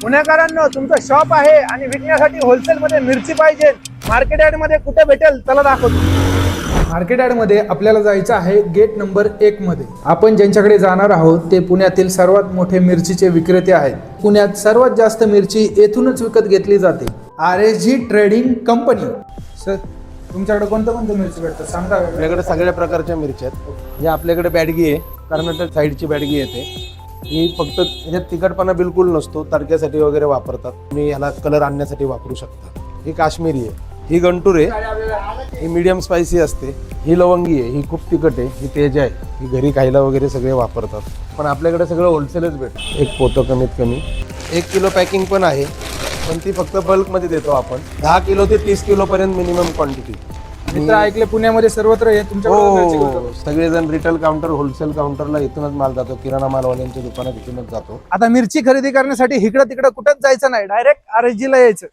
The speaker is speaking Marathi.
पुणेकरांनो, तुमचं शॉप आहे आणि विकण्यासाठी होलसेल मध्ये मिरची पाहिजे, मार्केट यार्ड मध्ये कुठे भेटेल चला दाखवतो। मार्केट यार्ड मध्ये आपल्याला जायचं आहे गेट नंबर 1 मध्ये। आपण ज्यांच्याकडे जाणार आहोत ते पुण्यातील सर्वात मोठे मिरचीचे विक्रेते आहेत। पुण्यात सर्वात जास्त मिरची येथूनच विकत घेतली जाते, RSG ट्रेडिंग कंपनी। सर, तुमच्याकडे कोणत्या मिरची भेटतात सांगा। आपल्याकडे सगळ्या प्रकारच्या मिरच्या आहेत। ही आपल्याकडे बॅडगी आहे, कर्नाटक साईडची बॅडगी येते। ही फक्त याच्यात तिखटपणा बिलकुल नसतो, तडक्यासाठी वगैरे वापरतात। तुम्ही याला कलर आणण्यासाठी वापरू शकता। ही काश्मीरी आहे, ही गंटूर आहे, ही मीडियम स्पायसी असते। ही लवंगी आहे, ही खूप तिखट आहे, ही तेज आहे, ही घरी खायला वगैरे सगळे वापरतात। पण आपल्याकडे सगळं होलसेलच भेटतं। एक पोतं कमीत कमी 1 किलो पॅकिंग पण आहे, पण ती फक्त बल्कमध्ये देतो आपण। 10 किलो ते 30 किलो पर्यंत मिनिमम क्वांटिटी। मित्र ऐकले पुण्यामध्ये सर्वत्र हे तुमच्याकडे मिरची हो, भेटतात? सगळेजण रिटेल काउंटर, होलसेल काउंटरला इथूनच माल जातो। किराणा मालवाल्यांच्या दुकानात इथूनच जातो। आता मिरची खरेदी करण्यासाठी इकडं तिकडं कुठंच जायचं नाही, डायरेक्ट RSG ला यायचं।